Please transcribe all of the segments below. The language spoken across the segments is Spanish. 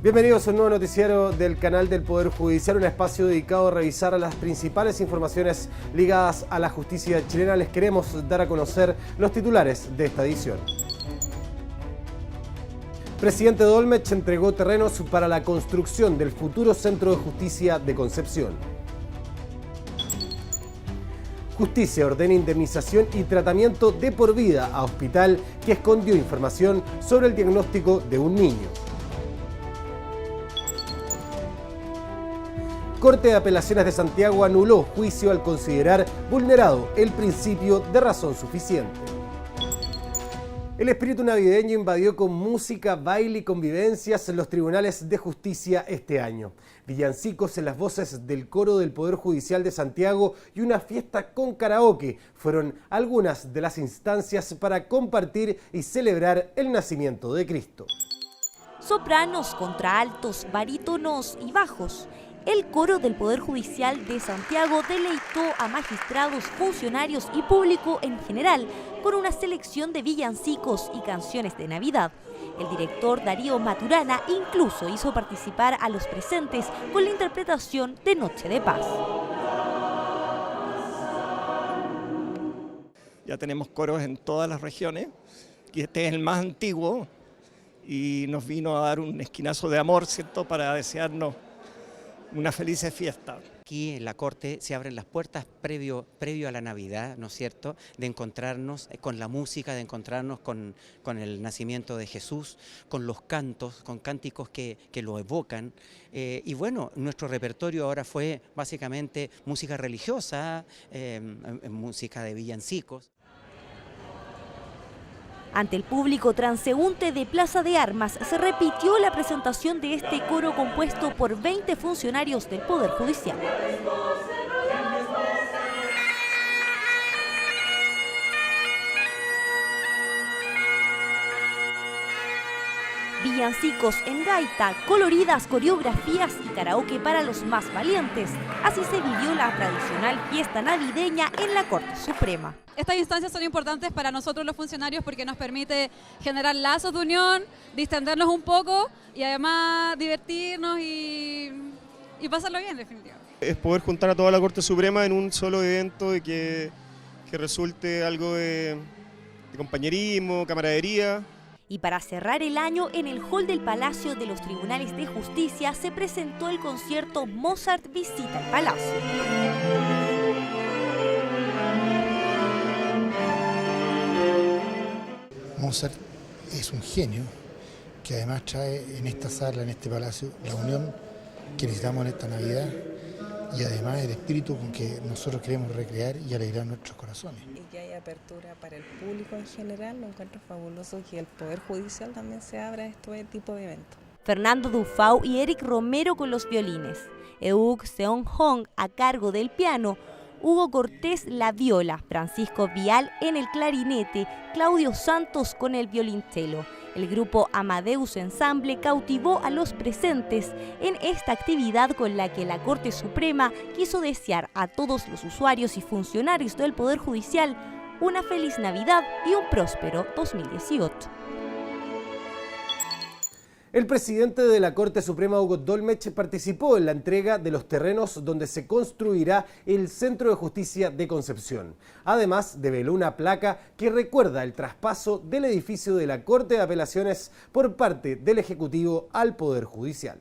Bienvenidos a un nuevo noticiero del canal del Poder Judicial, un espacio dedicado a revisar las principales informaciones ligadas a la justicia chilena. Les queremos dar a conocer los titulares de esta edición. Presidente Dolmetsch entregó terrenos para la construcción del futuro Centro de Justicia de Concepción. Justicia ordena indemnización y tratamiento de por vida a hospital que escondió información sobre el diagnóstico de un niño. Corte de Apelaciones de Santiago anuló juicio al considerar vulnerado el principio de razón suficiente. El espíritu navideño invadió con música, baile y convivencias en los tribunales de justicia este año. Villancicos en las voces del coro del Poder Judicial de Santiago y una fiesta con karaoke fueron algunas de las instancias para compartir y celebrar el nacimiento de Cristo. Sopranos, contraaltos, barítonos y bajos. El coro del Poder Judicial de Santiago deleitó a magistrados, funcionarios y público en general con una selección de villancicos y canciones de Navidad. El director Darío Maturana incluso hizo participar a los presentes con la interpretación de Noche de Paz. Ya tenemos coros en todas las regiones y este es el más antiguo y nos vino a dar un esquinazo de amor, ¿cierto?, para desearnos una feliz fiesta. Aquí en la Corte se abren las puertas previo a la Navidad, ¿no es cierto?, de encontrarnos con la música, de encontrarnos con el nacimiento de Jesús, con los cantos, con cánticos que lo evocan. Y bueno, nuestro repertorio ahora fue básicamente música religiosa, música de villancicos. Ante el público transeúnte de Plaza de Armas se repitió la presentación de este coro compuesto por 20 funcionarios del Poder Judicial. Villancicos en gaita, coloridas coreografías y karaoke para los más valientes. Así se vivió la tradicional fiesta navideña en la Corte Suprema. Estas instancias son importantes para nosotros los funcionarios porque nos permite generar lazos de unión, distendernos un poco y además divertirnos y pasarlo bien, definitivamente. Es poder juntar a toda la Corte Suprema en un solo evento y que resulte algo de compañerismo, camaradería. Y para cerrar el año, en el hall del Palacio de los Tribunales de Justicia se presentó el concierto Mozart Visita el Palacio. Mozart es un genio que además trae en esta sala, en este palacio, la unión que necesitamos en esta Navidad y además el espíritu con que nosotros queremos recrear y alegrar nuestros corazones. Y que hay apertura para el público en general, lo encuentro fabuloso que el Poder Judicial también se abra a este tipo de eventos. Fernando Dufau y Eric Romero con los violines, Euk Seon Hong a cargo del piano, Hugo Cortés la viola, Francisco Vial en el clarinete, Claudio Santos con el violonchelo. El grupo Amadeus Ensamble cautivó a los presentes en esta actividad con la que la Corte Suprema quiso desear a todos los usuarios y funcionarios del Poder Judicial una feliz Navidad y un próspero 2018. El presidente de la Corte Suprema, Hugo Dolmetsch, participó en la entrega de los terrenos donde se construirá el Centro de Justicia de Concepción. Además, develó una placa que recuerda el traspaso del edificio de la Corte de Apelaciones por parte del Ejecutivo al Poder Judicial.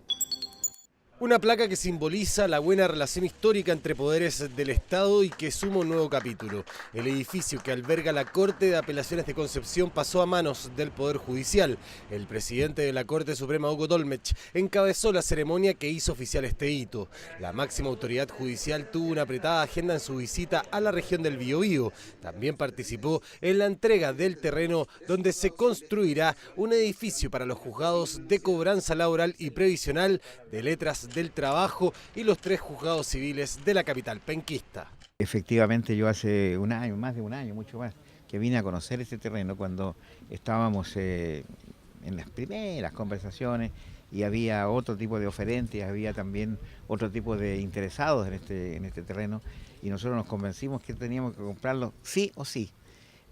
Una placa que simboliza la buena relación histórica entre poderes del Estado y que suma un nuevo capítulo. El edificio que alberga la Corte de Apelaciones de Concepción pasó a manos del Poder Judicial. El presidente de la Corte Suprema, Hugo Dolmetsch, encabezó la ceremonia que hizo oficial este hito. La máxima autoridad judicial tuvo una apretada agenda en su visita a la región del Biobío. También participó en la entrega del terreno donde se construirá un edificio para los juzgados de cobranza laboral y previsional, de letras del trabajo y los 3 juzgados civiles de la capital penquista. Efectivamente, yo hace un año, más de un año, mucho más, que vine a conocer este terreno cuando estábamos en las primeras conversaciones y había otro tipo de oferentes, había también otro tipo de interesados en este terreno y nosotros nos convencimos que teníamos que comprarlo sí o sí,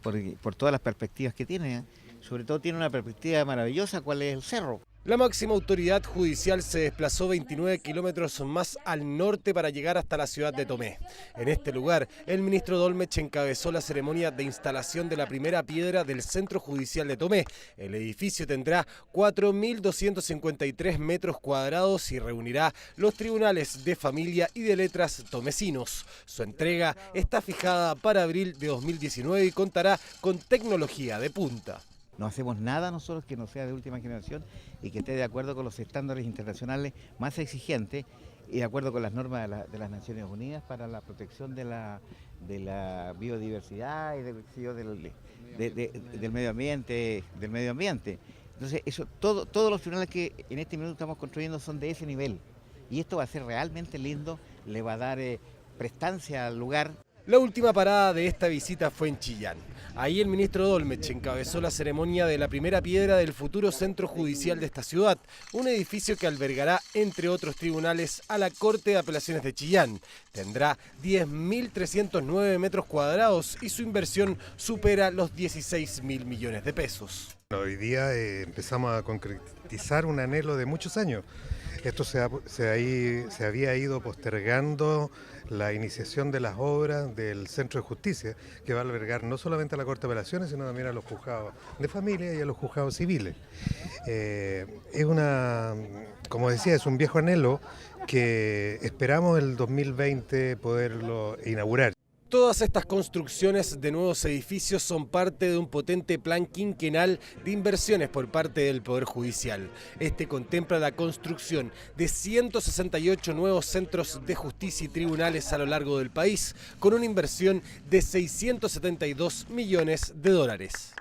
por todas las perspectivas que tiene, sobre todo tiene una perspectiva maravillosa, ¿cuál es el cerro? La máxima autoridad judicial se desplazó 29 kilómetros más al norte para llegar hasta la ciudad de Tomé. En este lugar, el ministro Dolmetsch encabezó la ceremonia de instalación de la primera piedra del Centro Judicial de Tomé. El edificio tendrá 4.253 metros cuadrados y reunirá los tribunales de familia y de letras tomecinos. Su entrega está fijada para abril de 2019 y contará con tecnología de punta. No hacemos nada nosotros que no sea de última generación y que esté de acuerdo con los estándares internacionales más exigentes y de acuerdo con las normas de las Naciones Unidas para la protección de la biodiversidad y del medio ambiente. Entonces, eso, todos los tribunales que en este minuto estamos construyendo son de ese nivel y esto va a ser realmente lindo, le va a dar prestancia al lugar. La última parada de esta visita fue en Chillán. Ahí el ministro Dolmetsch encabezó la ceremonia de la primera piedra del futuro centro judicial de esta ciudad, un edificio que albergará, entre otros tribunales, a la Corte de Apelaciones de Chillán. Tendrá 10.309 metros cuadrados y su inversión supera los 16.000 millones de pesos. Hoy día empezamos a concretizar un anhelo de muchos años. Esto se había ido postergando la iniciación de las obras del Centro de Justicia, que va a albergar no solamente a la Corte de Apelaciones, sino también a los juzgados de familia y a los juzgados civiles. Como decía, es un viejo anhelo que esperamos el 2020 poderlo inaugurar. Todas estas construcciones de nuevos edificios son parte de un potente plan quinquenal de inversiones por parte del Poder Judicial. Este contempla la construcción de 168 nuevos centros de justicia y tribunales a lo largo del país, con una inversión de 672 millones de dólares.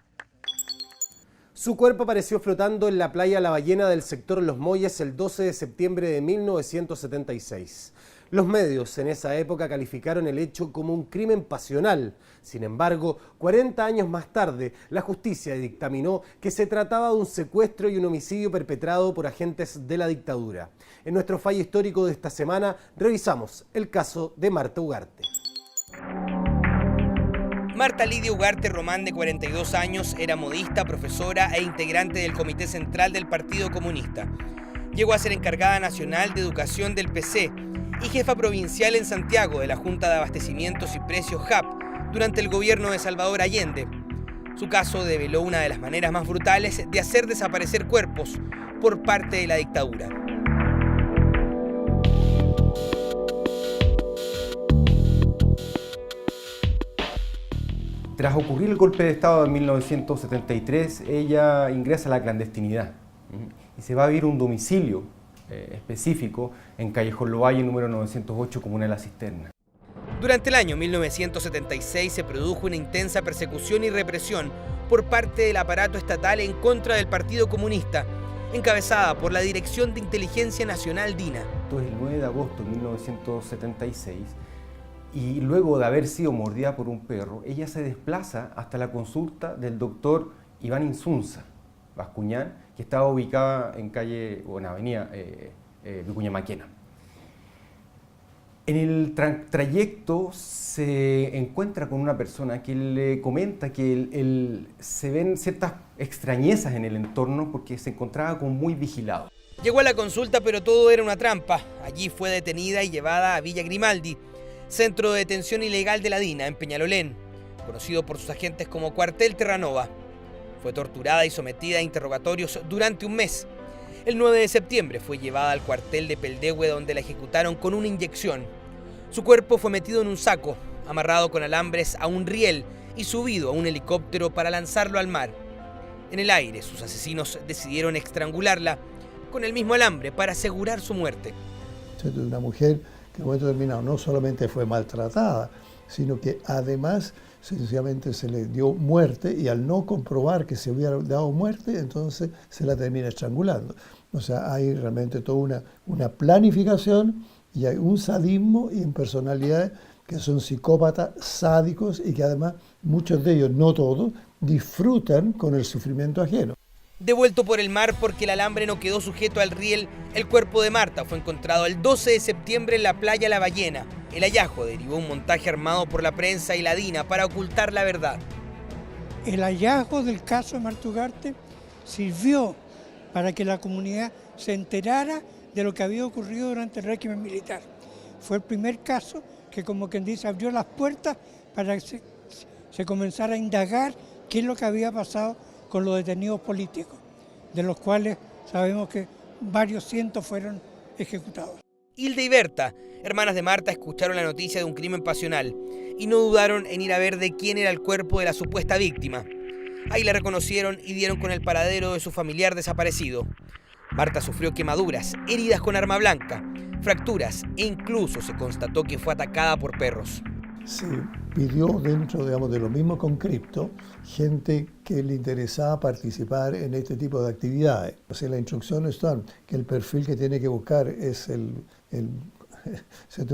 Su cuerpo apareció flotando en la playa La Ballena del sector Los Molles el 12 de septiembre de 1976. Los medios en esa época calificaron el hecho como un crimen pasional. Sin embargo, 40 años más tarde, la justicia dictaminó que se trataba de un secuestro y un homicidio perpetrado por agentes de la dictadura. En nuestro fallo histórico de esta semana, revisamos el caso de Marta Ugarte. Marta Lidia Ugarte Román, de 42 años, era modista, profesora e integrante del Comité Central del Partido Comunista. Llegó a ser encargada nacional de educación del PC y jefa provincial en Santiago de la Junta de Abastecimientos y Precios JAP durante el gobierno de Salvador Allende. Su caso develó una de las maneras más brutales de hacer desaparecer cuerpos por parte de la dictadura. Tras ocurrir el golpe de Estado en 1973, ella ingresa a la clandestinidad y se va a vivir un domicilio específico en Callejón Lovalle, número 908, comuna de La Cisterna. Durante el año 1976 se produjo una intensa persecución y represión por parte del aparato estatal en contra del Partido Comunista, encabezada por la Dirección de Inteligencia Nacional DINA. Esto es el 9 de agosto de 1976 y luego de haber sido mordida por un perro, ella se desplaza hasta la consulta del doctor Iván Insunza Bascuñán, que estaba ubicada en avenida Vicuña Maquena. En el trayecto se encuentra con una persona que le comenta que se ven ciertas extrañezas en el entorno porque se encontraba como muy vigilado. Llegó a la consulta, pero todo era una trampa. Allí fue detenida y llevada a Villa Grimaldi, centro de detención ilegal de la DINA en Peñalolén, conocido por sus agentes como Cuartel Terranova. Fue torturada y sometida a interrogatorios durante un mes. El 9 de septiembre fue llevada al cuartel de Peldehue, donde la ejecutaron con una inyección. Su cuerpo fue metido en un saco, amarrado con alambres a un riel y subido a un helicóptero para lanzarlo al mar. En el aire, sus asesinos decidieron estrangularla con el mismo alambre para asegurar su muerte. Es una mujer que en un momento determinado no solamente fue maltratada, sino que además sencillamente se le dio muerte y al no comprobar que se hubiera dado muerte, entonces se la termina estrangulando. O sea, hay realmente toda una planificación y hay un sadismo y en personalidades que son psicópatas, sádicos y que además muchos de ellos, no todos, disfrutan con el sufrimiento ajeno. Devuelto por el mar porque el alambre no quedó sujeto al riel, el cuerpo de Marta fue encontrado el 12 de septiembre en la playa La Ballena. El hallazgo derivó un montaje armado por la prensa y la DINA para ocultar la verdad. El hallazgo del caso de Marta Ugarte sirvió para que la comunidad se enterara de lo que había ocurrido durante el régimen militar. Fue el primer caso que, como quien dice, abrió las puertas para que se comenzara a indagar qué es lo que había pasado con los detenidos políticos, de los cuales sabemos que varios cientos fueron ejecutados. Hilda y Berta, hermanas de Marta, escucharon la noticia de un crimen pasional y no dudaron en ir a ver de quién era el cuerpo de la supuesta víctima. Ahí la reconocieron y dieron con el paradero de su familiar desaparecido. Marta sufrió quemaduras, heridas con arma blanca, fracturas e incluso se constató que fue atacada por perros. Se pidió dentro, digamos, de lo mismo con Cripto, gente que le interesaba participar en este tipo de actividades. O sea, las instrucciones están que el perfil que tiene que buscar es un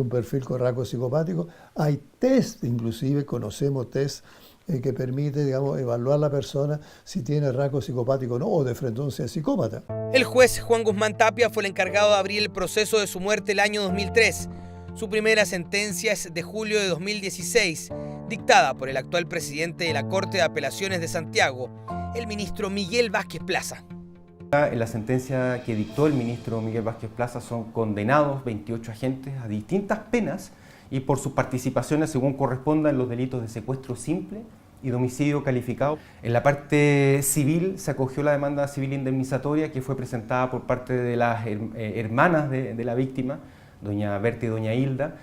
perfil con rasgos psicopáticos. Hay test, inclusive conocemos test que permite, digamos, evaluar a la persona si tiene rasgos psicopáticos o no, o de frente sea psicópata. El juez Juan Guzmán Tapia fue el encargado de abrir el proceso de su muerte el año 2003. Su primera sentencia es de julio de 2016, dictada por el actual presidente de la Corte de Apelaciones de Santiago, el ministro Miguel Vázquez Plaza. En la sentencia que dictó el ministro Miguel Vázquez Plaza son condenados 28 agentes a distintas penas y por sus participaciones según corresponda en los delitos de secuestro simple y de homicidio calificado. En la parte civil se acogió la demanda civil indemnizatoria que fue presentada por parte de las hermanas de la víctima, doña Berta y doña Hilda,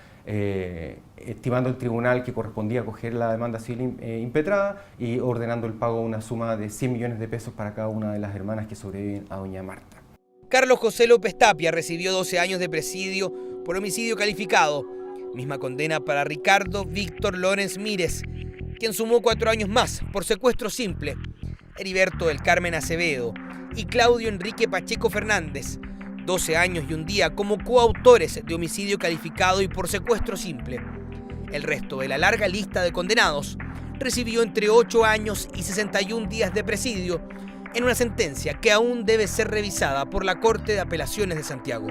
estimando el tribunal que correspondía acoger la demanda civil impetrada y ordenando el pago de una suma de 100 millones de pesos para cada una de las hermanas que sobreviven a doña Marta. Carlos José López Tapia recibió 12 años de presidio por homicidio calificado. Misma condena para Ricardo Víctor Lorenz Mírez, quien sumó 4 años más por secuestro simple. Heriberto del Carmen Acevedo y Claudio Enrique Pacheco Fernández, 12 años y un día como coautores de homicidio calificado y por secuestro simple. El resto de la larga lista de condenados recibió entre 8 años y 61 días de presidio en una sentencia que aún debe ser revisada por la Corte de Apelaciones de Santiago.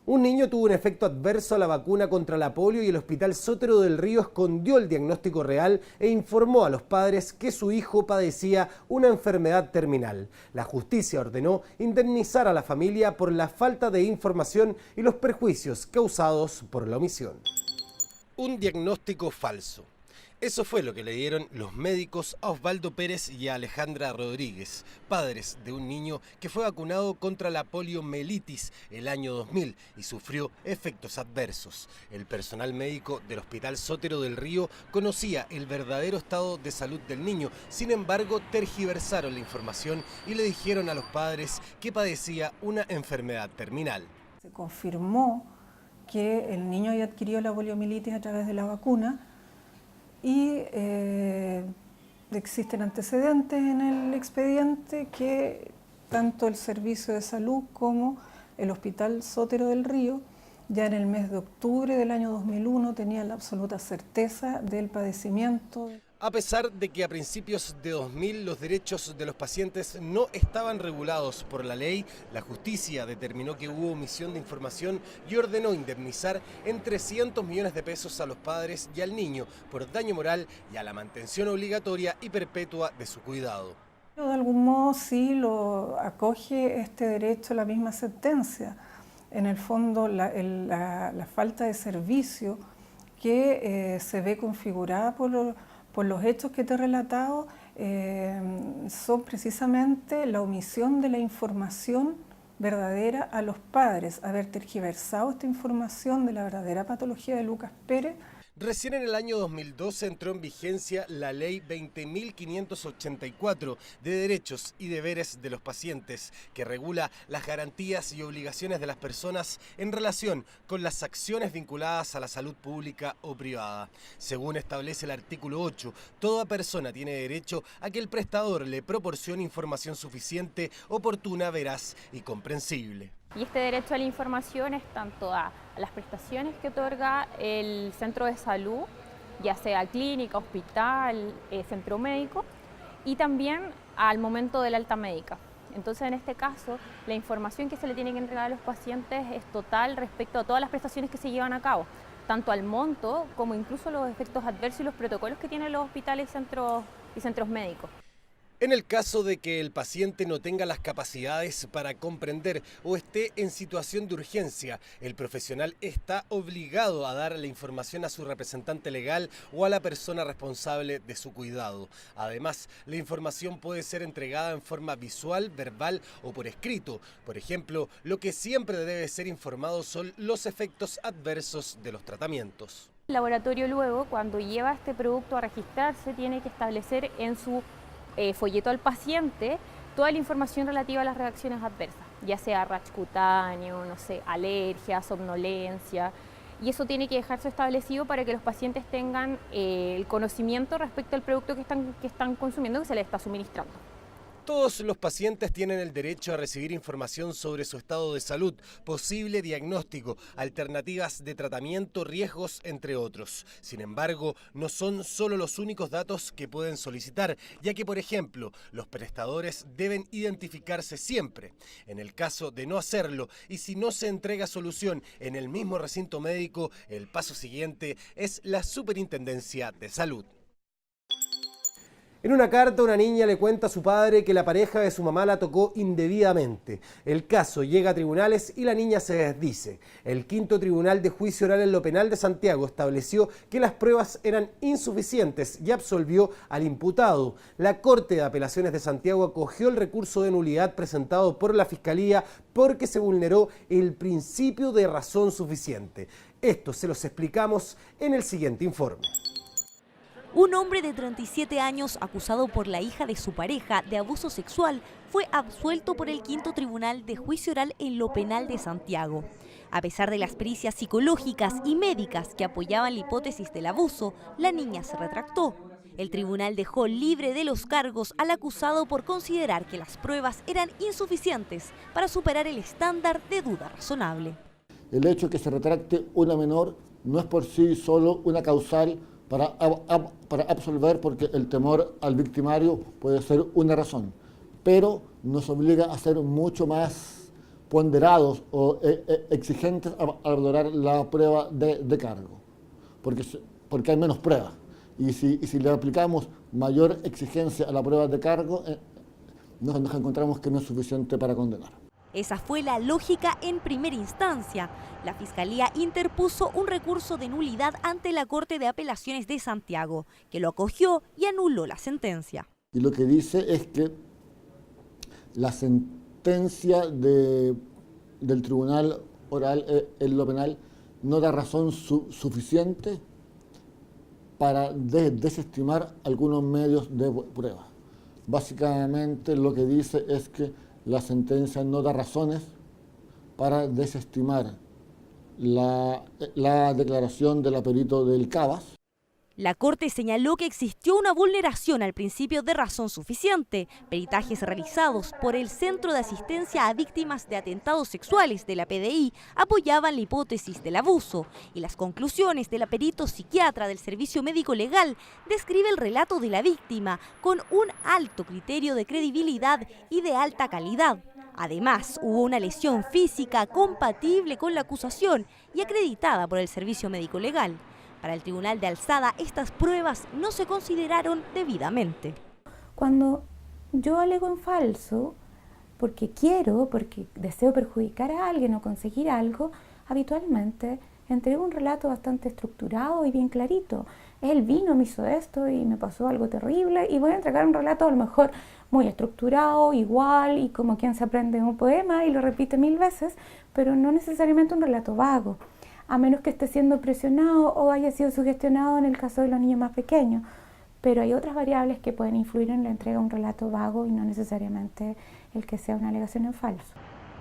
Un niño tuvo un efecto adverso a la vacuna contra la polio y el Hospital Sotero del Río escondió el diagnóstico real e informó a los padres que su hijo padecía una enfermedad terminal. La justicia ordenó indemnizar a la familia por la falta de información y los perjuicios causados por la omisión. Un diagnóstico falso. Eso fue lo que le dieron los médicos a Osvaldo Pérez y a Alejandra Rodríguez, padres de un niño que fue vacunado contra la poliomielitis el año 2000 y sufrió efectos adversos. El personal médico del Hospital Sotero del Río conocía el verdadero estado de salud del niño, sin embargo tergiversaron la información y le dijeron a los padres que padecía una enfermedad terminal. Se confirmó que el niño había adquirido la poliomielitis a través de la vacuna, y existen antecedentes en el expediente que tanto el Servicio de Salud como el Hospital Sotero del Río ya en el mes de octubre del año 2001 tenían la absoluta certeza del padecimiento. A pesar de que a principios de 2000 los derechos de los pacientes no estaban regulados por la ley, la justicia determinó que hubo omisión de información y ordenó indemnizar en 300 millones de pesos a los padres y al niño por daño moral y a la mantención obligatoria y perpetua de su cuidado. De algún modo sí lo acoge este derecho a la misma sentencia. En el fondo la falta de servicio que se ve configurada por los hechos que te he relatado son precisamente la omisión de la información verdadera a los padres, haber tergiversado esta información de la verdadera patología de Lucas Pérez. Recién en el año 2012 entró en vigencia la Ley 20.584 de Derechos y Deberes de los Pacientes, que regula las garantías y obligaciones de las personas en relación con las acciones vinculadas a la salud pública o privada. Según establece el artículo 8, toda persona tiene derecho a que el prestador le proporcione información suficiente, oportuna, veraz y comprensible. Y este derecho a la información es tanto a las prestaciones que otorga el centro de salud, ya sea clínica, hospital, centro médico, y también al momento del alta médica. Entonces, en este caso, la información que se le tiene que entregar a los pacientes es total respecto a todas las prestaciones que se llevan a cabo, tanto al monto como incluso los efectos adversos y los protocolos que tienen los hospitales y centros médicos. En el caso de que el paciente no tenga las capacidades para comprender o esté en situación de urgencia, el profesional está obligado a dar la información a su representante legal o a la persona responsable de su cuidado. Además, la información puede ser entregada en forma visual, verbal o por escrito. Por ejemplo, lo que siempre debe ser informado son los efectos adversos de los tratamientos. El laboratorio luego, cuando lleva este producto a registrarse, tiene que establecer en su folleto al paciente toda la información relativa a las reacciones adversas, ya sea rash cutáneo, no sé, alergia, somnolencia, y eso tiene que dejarse establecido para que los pacientes tengan el conocimiento respecto al producto que están consumiendo, que se les está suministrando. Todos los pacientes tienen el derecho a recibir información sobre su estado de salud, posible diagnóstico, alternativas de tratamiento, riesgos, entre otros. Sin embargo, no son solo los únicos datos que pueden solicitar, ya que, por ejemplo, los prestadores deben identificarse siempre. En el caso de no hacerlo y si no se entrega solución en el mismo recinto médico, el paso siguiente es la Superintendencia de Salud. En una carta, una niña le cuenta a su padre que la pareja de su mamá la tocó indebidamente. El caso llega a tribunales y la niña se desdice. El quinto tribunal de juicio oral en lo penal de Santiago estableció que las pruebas eran insuficientes y absolvió al imputado. La Corte de Apelaciones de Santiago acogió el recurso de nulidad presentado por la Fiscalía porque se vulneró el principio de razón suficiente. Esto se los explicamos en el siguiente informe. Un hombre de 37 años acusado por la hija de su pareja de abuso sexual fue absuelto por el quinto tribunal de juicio oral en lo penal de Santiago. A pesar de las pericias psicológicas y médicas que apoyaban la hipótesis del abuso, la niña se retractó. El tribunal dejó libre de los cargos al acusado por considerar que las pruebas eran insuficientes para superar el estándar de duda razonable. El hecho de que se retracte una menor no es por sí solo una causal para absolver, porque el temor al victimario puede ser una razón, pero nos obliga a ser mucho más ponderados o exigentes a valorar la prueba de cargo, porque hay menos pruebas, y si le aplicamos mayor exigencia a la prueba de cargo, nos encontramos que no es suficiente para condenar. Esa fue la lógica en primera instancia. La Fiscalía interpuso un recurso de nulidad ante la Corte de Apelaciones de Santiago, que lo acogió y anuló la sentencia. Y lo que dice es que la sentencia del Tribunal Oral en lo Penal no da razón suficiente para desestimar algunos medios de prueba. Básicamente lo que dice es que la sentencia no da razones para desestimar la declaración del perito del Cabas. La Corte señaló que existió una vulneración al principio de razón suficiente. Peritajes realizados por el Centro de Asistencia a Víctimas de Atentados Sexuales de la PDI apoyaban la hipótesis del abuso, y las conclusiones del perito psiquiatra del Servicio Médico Legal describe el relato de la víctima con un alto criterio de credibilidad y de alta calidad. Además, hubo una lesión física compatible con la acusación y acreditada por el Servicio Médico Legal. Para el Tribunal de Alzada, estas pruebas no se consideraron debidamente. Cuando yo alego en falso, porque deseo perjudicar a alguien o conseguir algo, habitualmente entrego un relato bastante estructurado y bien clarito. Él vino, me hizo esto y me pasó algo terrible, y voy a entregar un relato a lo mejor muy estructurado, igual, y como quien se aprende un poema y lo repite 1000 veces, pero no necesariamente un relato vago, a menos que esté siendo presionado o haya sido sugestionado en el caso de los niños más pequeños. Pero hay otras variables que pueden influir en la entrega de un relato vago y no necesariamente el que sea una alegación en falso.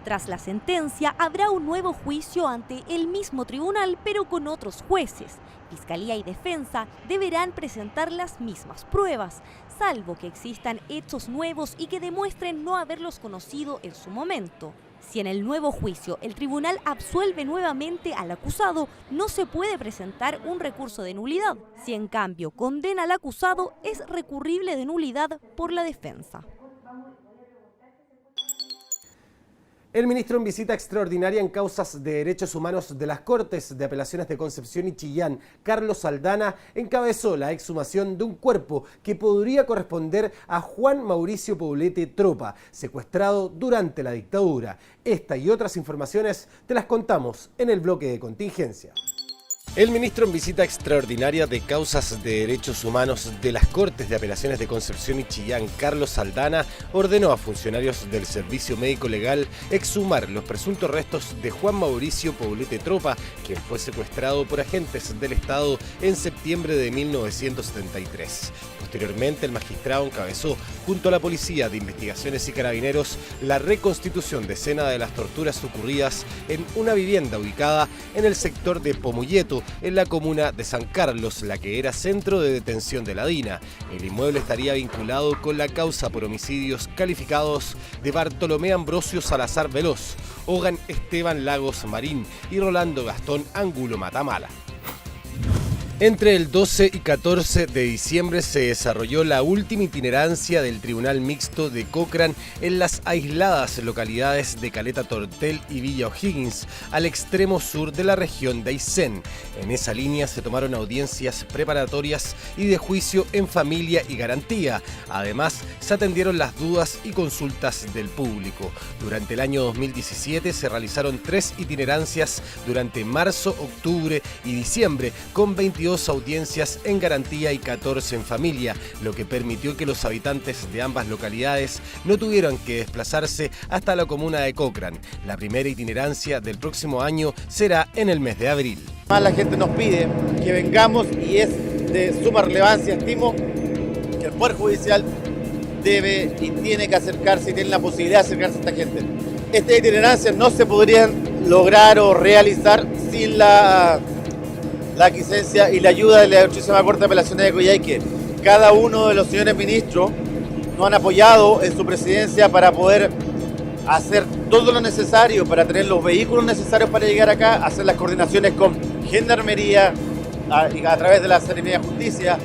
Tras la sentencia, habrá un nuevo juicio ante el mismo tribunal, pero con otros jueces. Fiscalía y defensa deberán presentar las mismas pruebas, salvo que existan hechos nuevos y que demuestren no haberlos conocido en su momento. Si en el nuevo juicio el tribunal absuelve nuevamente al acusado, no se puede presentar un recurso de nulidad. Si en cambio condena al acusado, es recurrible de nulidad por la defensa. El ministro en visita extraordinaria en causas de derechos humanos de las Cortes de Apelaciones de Concepción y Chillán, Carlos Aldana, encabezó la exhumación de un cuerpo que podría corresponder a Juan Mauricio Poblete Tropa, secuestrado durante la dictadura. Esta y otras informaciones te las contamos en el bloque de contingencia. El ministro en visita extraordinaria de causas de derechos humanos de las Cortes de Apelaciones de Concepción y Chillán, Carlos Aldana, ordenó a funcionarios del Servicio Médico Legal exhumar los presuntos restos de Juan Mauricio Poblete Tropa, quien fue secuestrado por agentes del Estado en septiembre de 1973. Posteriormente, el magistrado encabezó, junto a la Policía de Investigaciones y Carabineros, la reconstitución de escena de las torturas ocurridas en una vivienda ubicada en el sector de Pomulleto, en la comuna de San Carlos, la que era centro de detención de la DINA. El inmueble estaría vinculado con la causa por homicidios calificados de Bartolomé Ambrosio Salazar Veloz, Ogan Esteban Lagos Marín y Rolando Gastón Ángulo Matamala. Entre el 12 y 14 de diciembre se desarrolló la última itinerancia del Tribunal Mixto de Cochrane en las aisladas localidades de Caleta Tortel y Villa O'Higgins, al extremo sur de la región de Aysén. En esa línea se tomaron audiencias preparatorias y de juicio en familia y garantía. Además, se atendieron las dudas y consultas del público. Durante el año 2017 se realizaron 3 itinerancias durante marzo, octubre y diciembre, con 22 audiencias en garantía y 14 en familia, lo que permitió que los habitantes de ambas localidades no tuvieran que desplazarse hasta la comuna de Cochrane. La primera itinerancia del próximo año será en el mes de abril. La gente nos pide que vengamos y es de suma relevancia. Estimo que el Poder Judicial debe y tiene que acercarse y tiene la posibilidad de acercarse a esta gente. Estas itinerancias no se podrían lograr o realizar sin la aquiescencia y la ayuda de la Ilustrísima Corte de Apelaciones de Coyhaique. Cada uno de los señores ministros nos han apoyado en su presidencia para poder hacer todo lo necesario, para tener los vehículos necesarios para llegar acá, hacer las coordinaciones con Gendarmería a través de la Seremía de Justicia.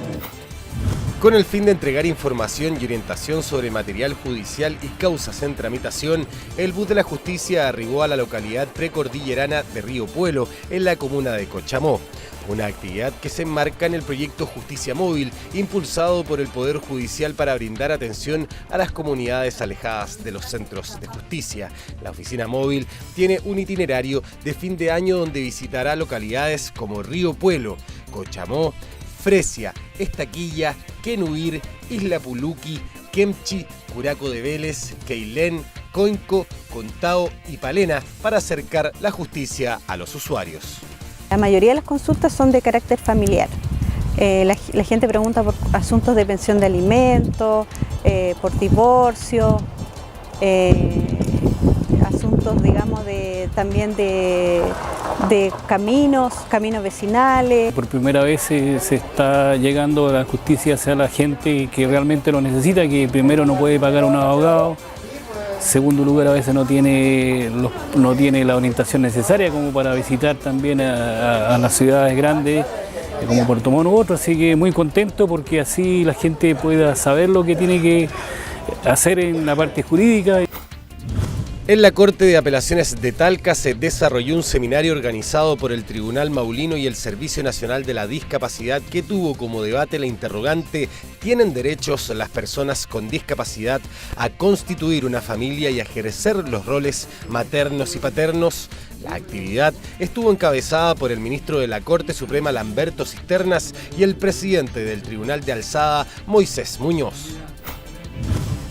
Con el fin de entregar información y orientación sobre material judicial y causas en tramitación, el Bus de la Justicia arribó a la localidad precordillerana de Río Puelo, en la comuna de Cochamó. Una actividad que se enmarca en el proyecto Justicia Móvil, impulsado por el Poder Judicial para brindar atención a las comunidades alejadas de los centros de justicia. La oficina móvil tiene un itinerario de fin de año donde visitará localidades como Río Puelo, Cochamó, Fresia, Estaquilla, Quenuir, Isla Puluqui, Kemchi, Curaco de Vélez, Queilén, Coinco, Contao y Palena para acercar la justicia a los usuarios. La mayoría de las consultas son de carácter familiar. La gente pregunta por asuntos de pensión de alimentos, por divorcio, asuntos, digamos, también de caminos vecinales. Por primera vez se está llegando la justicia hacia la gente que realmente lo necesita, que primero no puede pagar un abogado. Segundo lugar, a veces no tiene la orientación necesaria como para visitar también a las ciudades grandes como Puerto Montt u otro, así que muy contento porque así la gente pueda saber lo que tiene que hacer en la parte jurídica. En la Corte de Apelaciones de Talca se desarrolló un seminario organizado por el Tribunal Maulino y el Servicio Nacional de la Discapacidad que tuvo como debate la interrogante: ¿tienen derechos las personas con discapacidad a constituir una familia y a ejercer los roles maternos y paternos? La actividad estuvo encabezada por el ministro de la Corte Suprema, Lamberto Cisternas, y el presidente del Tribunal de Alzada, Moisés Muñoz.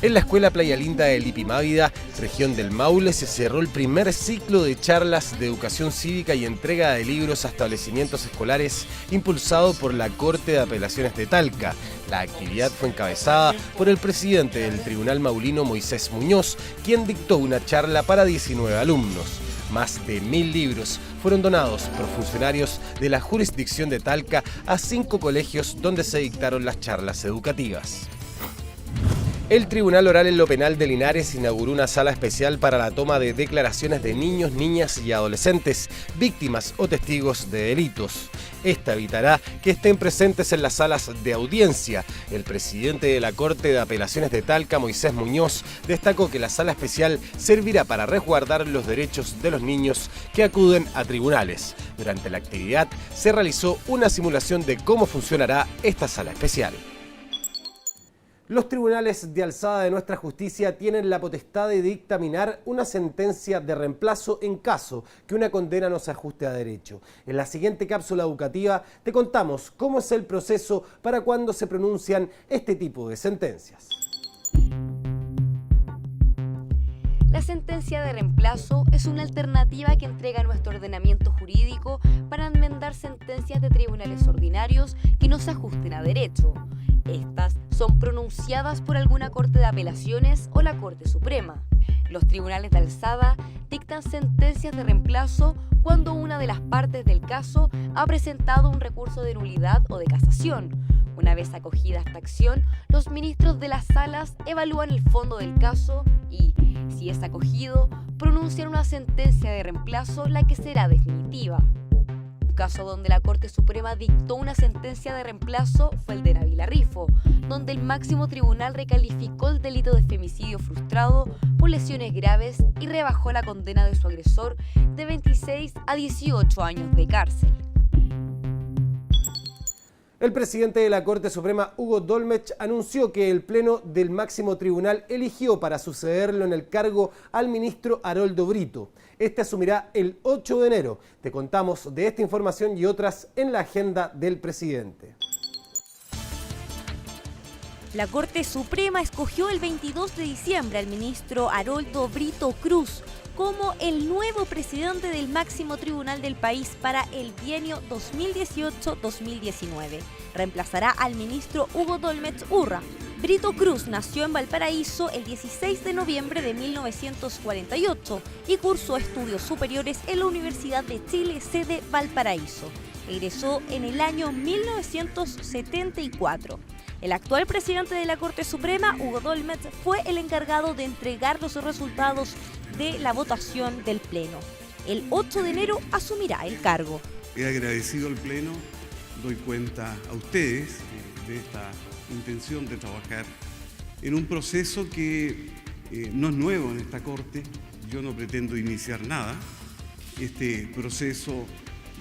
En la Escuela Playa Linda de Lipimávida, región del Maule, se cerró el primer ciclo de charlas de educación cívica y entrega de libros a establecimientos escolares impulsado por la Corte de Apelaciones de Talca. La actividad fue encabezada por el presidente del Tribunal Maulino, Moisés Muñoz, quien dictó una charla para 19 alumnos. Más de 1000 libros fueron donados por funcionarios de la jurisdicción de Talca a 5 colegios donde se dictaron las charlas educativas. El Tribunal Oral en lo Penal de Linares inauguró una sala especial para la toma de declaraciones de niños, niñas y adolescentes, víctimas o testigos de delitos. Esta evitará que estén presentes en las salas de audiencia. El presidente de la Corte de Apelaciones de Talca, Moisés Muñoz, destacó que la sala especial servirá para resguardar los derechos de los niños que acuden a tribunales. Durante la actividad se realizó una simulación de cómo funcionará esta sala especial. Los tribunales de alzada de nuestra justicia tienen la potestad de dictaminar una sentencia de reemplazo en caso que una condena no se ajuste a derecho. En la siguiente cápsula educativa te contamos cómo es el proceso para cuando se pronuncian este tipo de sentencias. La sentencia de reemplazo es una alternativa que entrega nuestro ordenamiento jurídico para enmendar sentencias de tribunales ordinarios que no se ajusten a derecho. Estas son pronunciadas por alguna Corte de Apelaciones o la Corte Suprema. Los tribunales de alzada dictan sentencias de reemplazo cuando una de las partes del caso ha presentado un recurso de nulidad o de casación. Una vez acogida esta acción, los ministros de las salas evalúan el fondo del caso y, si es acogido, pronuncian una sentencia de reemplazo, la que será definitiva. Un caso donde la Corte Suprema dictó una sentencia de reemplazo fue el de Nabila Rifo, donde el máximo tribunal recalificó el delito de femicidio frustrado por lesiones graves y rebajó la condena de su agresor de 26 a 18 años de cárcel. El presidente de la Corte Suprema, Hugo Dolmetsch, anunció que el Pleno del Máximo Tribunal eligió para sucederlo en el cargo al ministro Haroldo Brito. Este asumirá el 8 de enero. Te contamos de esta información y otras en la agenda del presidente. La Corte Suprema escogió el 22 de diciembre al ministro Haroldo Brito Cruz como el nuevo presidente del máximo tribunal del país para el bienio 2018-2019. Reemplazará al ministro Hugo Dolmetsch Urra. Brito Cruz nació en Valparaíso el 16 de noviembre de 1948 y cursó estudios superiores en la Universidad de Chile, sede Valparaíso. Egresó en el año 1974. El actual presidente de la Corte Suprema, Hugo Dolmetsch, fue el encargado de entregar los resultados de la votación del Pleno. El 8 de enero asumirá el cargo. He agradecido al Pleno, doy cuenta a ustedes de esta intención de trabajar en un proceso que no es nuevo en esta Corte. Yo no pretendo iniciar nada. Este proceso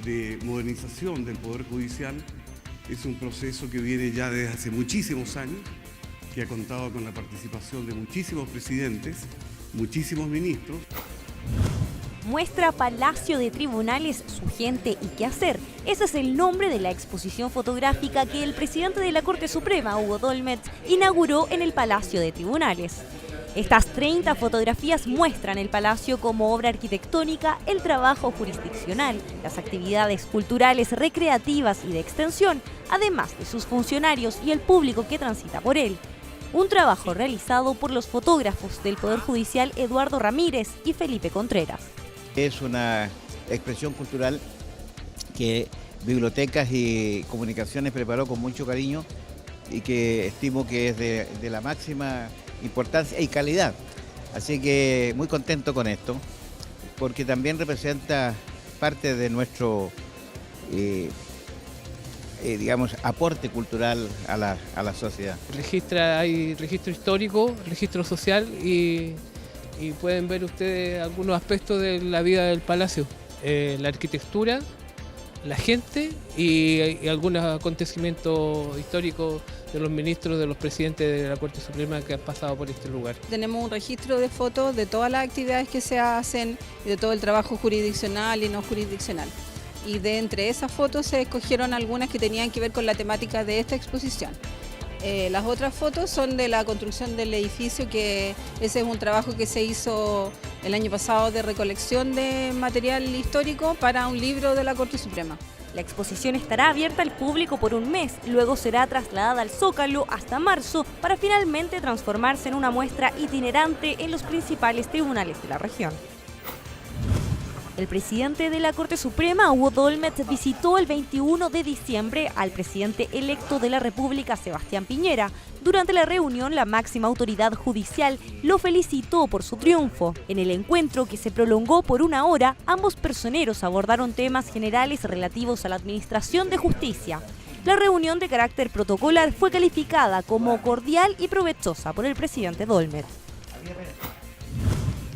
de modernización del Poder Judicial es un proceso que viene ya desde hace muchísimos años, que ha contado con la participación de muchísimos presidentes, muchísimos ministros. Muestra Palacio de Tribunales, su gente y qué hacer. Ese es el nombre de la exposición fotográfica que el presidente de la Corte Suprema, Hugo Dolmetsch, inauguró en el Palacio de Tribunales. Estas 30 fotografías muestran el palacio como obra arquitectónica, el trabajo jurisdiccional, las actividades culturales, recreativas y de extensión, además de sus funcionarios y el público que transita por él. Un trabajo realizado por los fotógrafos del Poder Judicial Eduardo Ramírez y Felipe Contreras. Es una expresión cultural que Bibliotecas y Comunicaciones preparó con mucho cariño y que estimo que es de la máxima importancia y calidad. Así que muy contento con esto, porque también representa parte de nuestro digamos, aporte cultural a la sociedad. Hay registro histórico, registro social y pueden ver ustedes algunos aspectos de la vida del palacio, la arquitectura, la gente y algunos acontecimientos históricos de los ministros, de los presidentes de la Corte Suprema que han pasado por este lugar. Tenemos un registro de fotos de todas las actividades que se hacen y de todo el trabajo jurisdiccional y no jurisdiccional. Y de entre esas fotos se escogieron algunas que tenían que ver con la temática de esta exposición. Las otras fotos son de la construcción del edificio, que ese es un trabajo que se hizo el año pasado de recolección de material histórico para un libro de la Corte Suprema. La exposición estará abierta al público por un mes, luego será trasladada al Zócalo hasta marzo para finalmente transformarse en una muestra itinerante en los principales tribunales de la región. El presidente de la Corte Suprema, Hugo Dolmetsch, visitó el 21 de diciembre al presidente electo de la República, Sebastián Piñera. Durante la reunión, la máxima autoridad judicial lo felicitó por su triunfo. En el encuentro, que se prolongó por 1 hora, ambos personeros abordaron temas generales relativos a la administración de justicia. La reunión de carácter protocolar fue calificada como cordial y provechosa por el presidente Dolmetsch.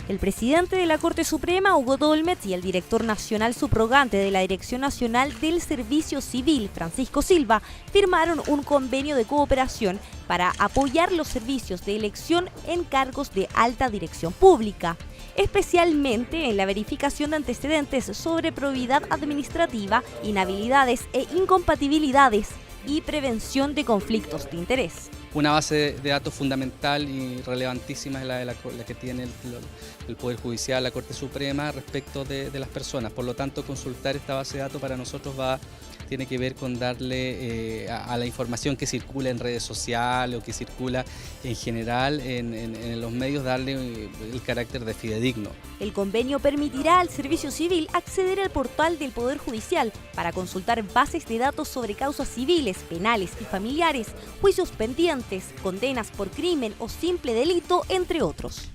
El presidente de la Corte Suprema, Hugo Dolmetsch, y el director nacional subrogante de la Dirección Nacional del Servicio Civil, Francisco Silva, firmaron un convenio de cooperación para apoyar los servicios de elección en cargos de alta dirección pública, especialmente en la verificación de antecedentes sobre probidad administrativa, inhabilidades e incompatibilidades y prevención de conflictos de interés. Una base de datos fundamental y relevantísima es la que tiene el Poder Judicial, la Corte Suprema, respecto de las personas. Por lo tanto, consultar esta base de datos para nosotros tiene que ver con darle a la información que circula en redes sociales o que circula en general en los medios, darle el carácter de fidedigno. El convenio permitirá al Servicio Civil acceder al portal del Poder Judicial para consultar bases de datos sobre causas civiles, penales y familiares, juicios pendientes, condenas por crimen o simple delito, entre otros.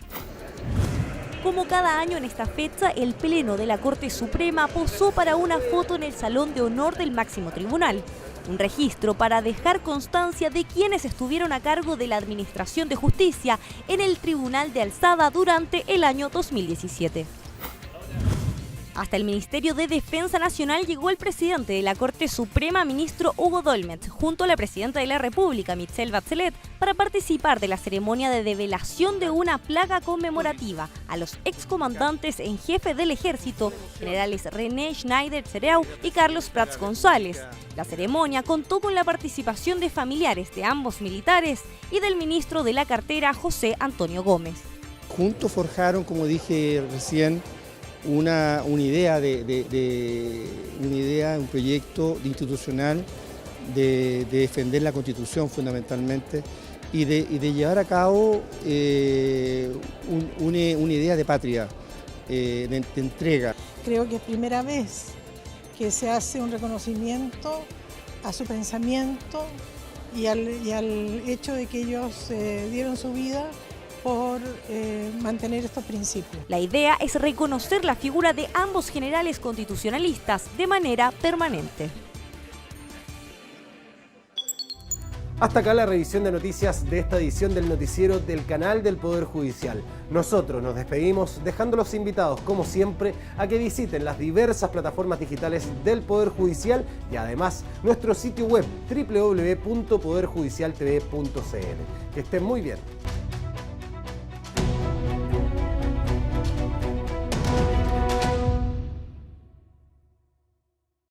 Como cada año en esta fecha, el Pleno de la Corte Suprema posó para una foto en el Salón de Honor del Máximo Tribunal, un registro para dejar constancia de quienes estuvieron a cargo de la Administración de Justicia en el Tribunal de Alzada durante el año 2017. Hasta el Ministerio de Defensa Nacional llegó el presidente de la Corte Suprema, ministro Hugo Dolmetsch, junto a la presidenta de la República, Michelle Bachelet, para participar de la ceremonia de develación de una placa conmemorativa a los excomandantes en jefe del Ejército, generales René Schneider-Tsereau y Carlos Prats González. La ceremonia contó con la participación de familiares de ambos militares y del ministro de la cartera, José Antonio Gómez. Juntos forjaron, como dije recién, una idea, un proyecto institucional de defender la Constitución fundamentalmente y de llevar a cabo una idea de patria, de entrega. Creo que es primera vez que se hace un reconocimiento a su pensamiento y al hecho de que ellos dieron su vida por mantener estos principios. La idea es reconocer la figura de ambos generales constitucionalistas de manera permanente. Hasta acá la revisión de noticias de esta edición del noticiero del canal del Poder Judicial. Nosotros nos despedimos dejándolos invitados, como siempre, a que visiten las diversas plataformas digitales del Poder Judicial y además nuestro sitio web www.poderjudicialtv.cl. Que estén muy bien.